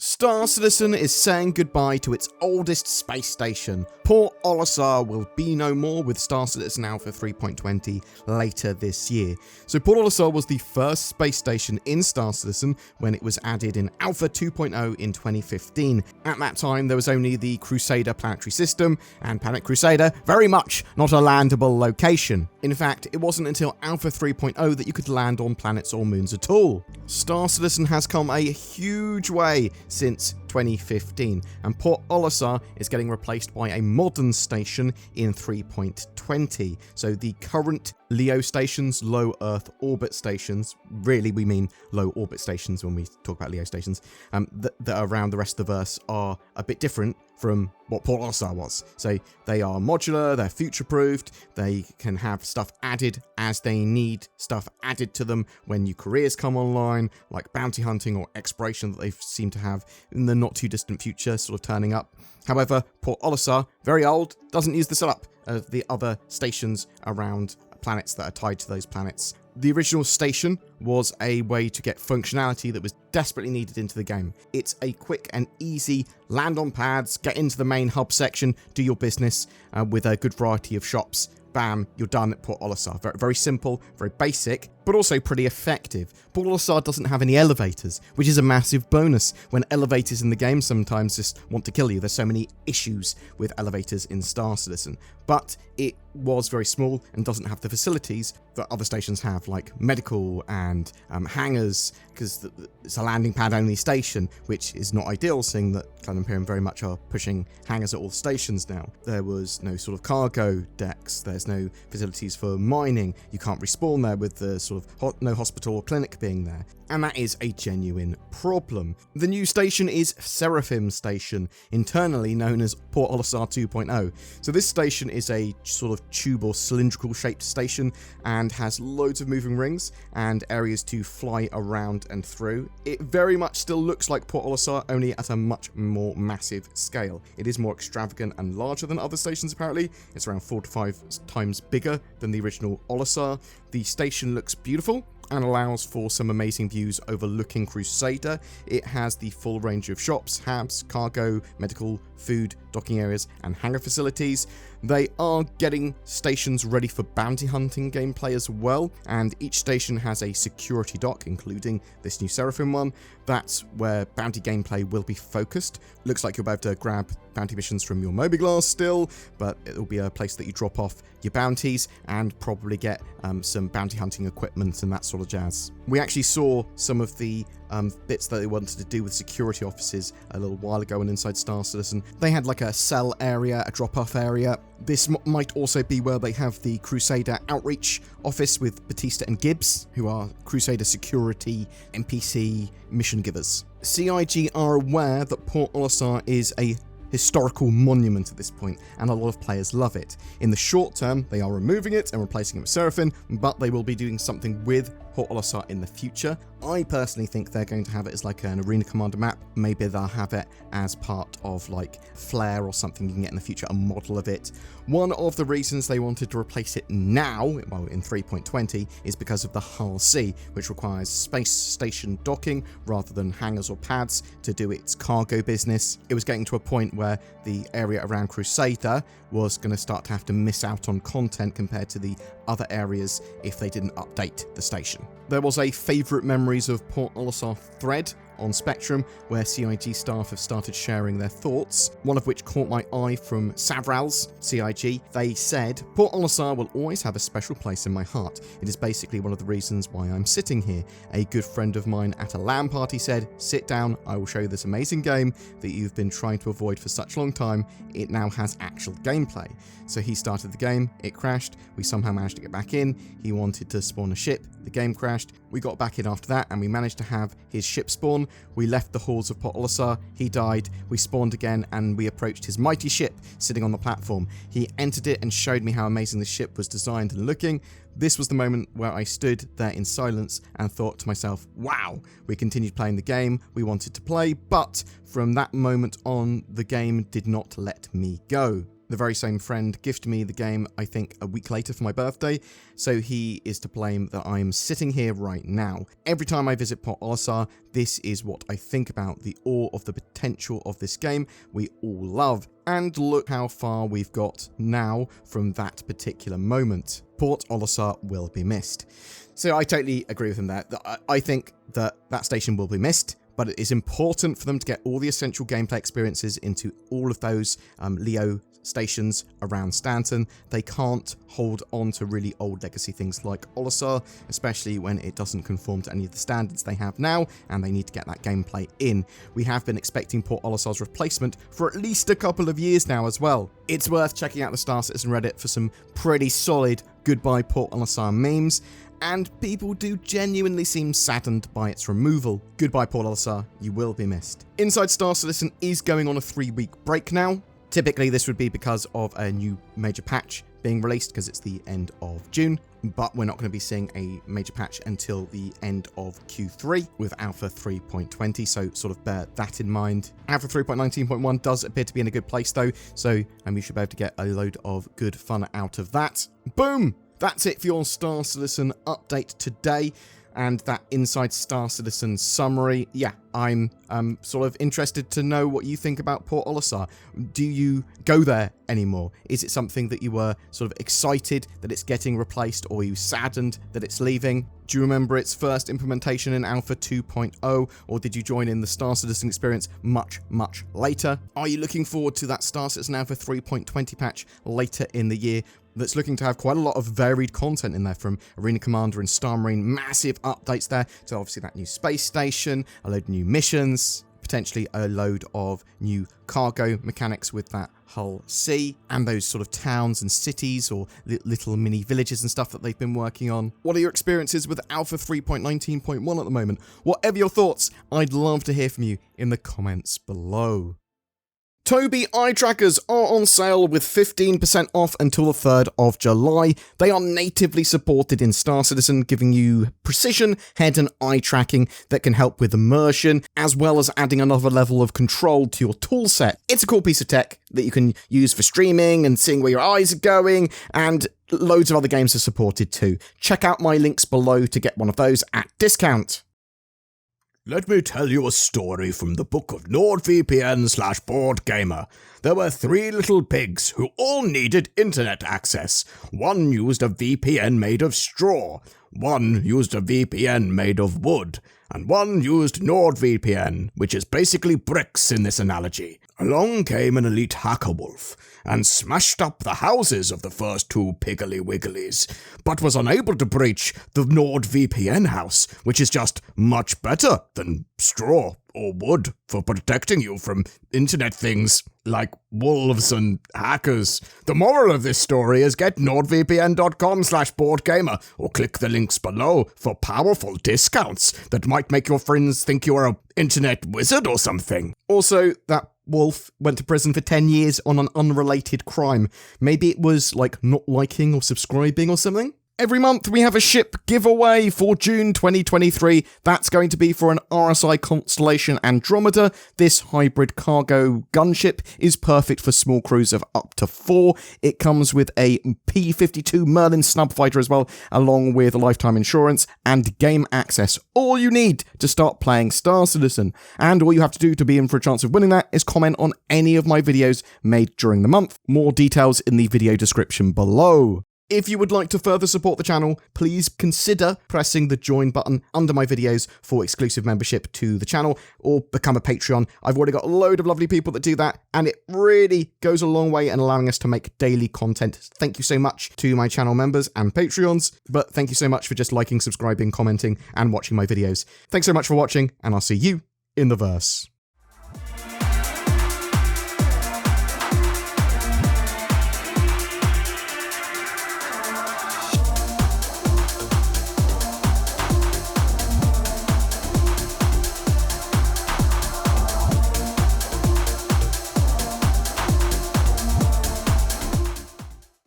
Star Citizen is saying goodbye to its oldest space station. Port Olisar will be no more with Star Citizen Alpha 3.20 later this year. So Port Olisar was the first space station in Star Citizen when it was added in Alpha 2.0 in 2015. At that time there was only the Crusader planetary system, and Planet Crusader very much not a landable location. In fact, it wasn't until Alpha 3.0 that you could land on planets or moons at all. Star Citizen has come a huge way since 2015, and Port Olisar is getting replaced by a modern station in 3.20. So the current LEO stations, low Earth orbit stations, really we mean low orbit stations when we talk about LEO stations, that are around the rest of the verse are a bit different from what Port Olisar was. So they are modular, they're future-proofed, they can have stuff added as they need stuff added to them when new careers come online, like bounty hunting or exploration that they seem to have in the not-too-distant future sort of turning up. However, Port Olisar, very old, doesn't use the setup of the other stations around planets that are tied to those planets. The original station was a way to get functionality that was desperately needed into the game. It's a quick and easy land on pads, get into the main hub section, do your business with a good variety of shops. Bam, you're done at Port Olisar. Very, very simple, very basic, but also pretty effective. Port Olisar doesn't have any elevators, which is a massive bonus when elevators in the game sometimes just want to kill you. There's so many issues with elevators in Star Citizen. But it was very small and doesn't have the facilities that other stations have, like medical and hangars, because it's a landing pad only station, which is not ideal, seeing that Cloud Imperium very much are pushing hangars at all stations now. There was no sort of cargo decks, there's no facilities for mining, you can't respawn there with the sort of no hospital or clinic being there, and that is a genuine problem. The new station is Seraphim Station, internally known as Port Olisar 2.0. So this station is a sort of tube or cylindrical shaped station and has loads of moving rings and areas to fly around and through. It very much still looks like Port Olisar, only at a much more massive scale. It is more extravagant and larger than other stations apparently. It's around 4 to 5 times bigger than the original Olisar. The station looks beautiful and allows for some amazing views overlooking Crusader. It has the full range of shops, hubs, cargo, medical, food, docking areas, and hangar facilities. They are getting stations ready for bounty hunting gameplay as well, and each station has a security dock, including this new Seraphim one. That's where bounty gameplay will be focused. Looks like you'll be able to grab bounty missions from your Mobiglass still, but it'll be a place that you drop off your bounties and probably get some bounty hunting equipment and that sort of jazz. We actually saw some of the bits that they wanted to do with security offices a little while ago and inside Star Citizen. They had like a cell area, a drop-off area. This might also be where they have the Crusader outreach office with Batista and Gibbs, who are Crusader security NPC mission givers. CIG are aware that Port Olisar is a historical monument at this point, and a lot of players love it. In the short term, they are removing it and replacing it with Seraphim, but they will be doing something with Port Olisar in the future. I personally think they're going to have it as like an Arena Commander map. Maybe they'll have it as part of like Flare or something you can get in the future, a model of it. One of the reasons they wanted to replace it now, well in 3.20, is because of the Hull C, which requires space station docking rather than hangars or pads to do its cargo business. It was getting to a point where the area around Crusader was going to start to have to miss out on content compared to the other areas if they didn't update the station. There was a favourite memories of Port Olisar thread on Spectrum where CIG staff have started sharing their thoughts, one of which caught my eye from Savral's CIG. They said, "Port Olisar will always have a special place in my heart. It is basically one of the reasons why I'm sitting here. A good friend of mine at a LAN party said, 'Sit down, I will show you this amazing game that you've been trying to avoid for such a long time. It now has actual gameplay.' So he started the game, it crashed, we somehow managed to get back in, he wanted to spawn a ship, the game crashed, we got back in after that and we managed to have his ship spawn. We left the halls of Port Olisar, he died, we spawned again and we approached his mighty ship sitting on the platform. He entered it and showed me how amazing the ship was designed and looking. This was the moment where I stood there in silence and thought to myself, wow." We continued playing the game we wanted to play, but from that moment on, the game did not let me go. the very same friend, gifted me the game, I think, a week later for my birthday, so he is to blame that I am sitting here right now. Every time I visit Port Olisar, this is what I think about, the awe of the potential of this game we all love. And look how far we've got now from that particular moment. Port Olisar will be missed. So I totally agree with him there. I think that that station will be missed, but it is important for them to get all the essential gameplay experiences into all of those Leo stations around Stanton. They can't hold on to really old legacy things like Olisar, especially when it doesn't conform to any of the standards they have now, and they need to get that gameplay in. We have been expecting Port Olisar's replacement for at least a couple of years now as well. It's worth checking out the Star Citizen Reddit for some pretty solid Goodbye Port Olisar memes, and people do genuinely seem saddened by its removal. Goodbye Port Olisar, you will be missed. Inside Star Citizen is going on a 3-week break now. Typically this would be because of a new major patch being released, because it's the end of June, but we're not going to be seeing a major patch until the end of Q3 with Alpha 3.20, so sort of bear that in mind. Alpha 3.19.1 does appear to be in a good place though, so you should be able to get a load of good fun out of that. Boom! That's it for your Star Citizen update today, and that Inside Star Citizen summary. Yeah, I'm sort of interested to know what you think about Port Olisar. Do you go there anymore? Is it something that you were sort of excited that it's getting replaced, or are you saddened that it's leaving? Do you remember its first implementation in Alpha 2.0, or did you join in the Star Citizen experience much, much later? Are you looking forward to that Star Citizen Alpha 3.20 patch later in the year that's looking to have quite a lot of varied content in there, from Arena Commander and Star Marine, massive updates there, to obviously that new space station, a load of new missions, potentially a load of new cargo mechanics with that Hull C, and those sort of towns and cities or little mini villages and stuff that they've been working on. What are your experiences with Alpha 3.19.1 at the moment? Whatever your thoughts, I'd love to hear from you in the comments below. Tobii eye trackers are on sale with 15% off until the 3rd of July. They are natively supported in Star Citizen, giving you precision head and eye tracking that can help with immersion, as well as adding another level of control to your toolset. It's a cool piece of tech that you can use for streaming and seeing where your eyes are going, and loads of other games are supported too. Check out my links below to get one of those at discount. Let me tell you a story from the book of NordVPN/BoredGamer. There were 3 little pigs who all needed internet access. One used a VPN made of straw, one used a VPN made of wood, and one used NordVPN, which is basically bricks in this analogy. Along came an elite hacker wolf and smashed up the houses of the first 2 piggly wigglies, but was unable to breach the NordVPN house, which is just much better than straw or wood for protecting you from internet things like wolves and hackers. The moral of this story is get nordvpn.com/boredgamer or click the links below for powerful discounts that might make your friends think you're an internet wizard or something. Also, that wolf went to prison for 10 years on an unrelated crime. Maybe it was like not liking or subscribing or something? Every month we have a ship giveaway for June 2023. That's going to be for an RSI Constellation Andromeda. This hybrid cargo gunship is perfect for small crews of up to 4. It comes with a P-52 Merlin snub fighter as well, along with lifetime insurance and game access. All you need to start playing Star Citizen. And all you have to do to be in for a chance of winning that is comment on any of my videos made during the month. More details in the video description below. If you would like to further support the channel, please consider pressing the join button under my videos for exclusive membership to the channel, or become a Patreon. I've already got a load of lovely people that do that, and it really goes a long way in allowing us to make daily content. Thank you so much to my channel members and Patreons, but thank you so much for just liking, subscribing, commenting, and watching my videos. Thanks so much for watching, and I'll see you in the verse.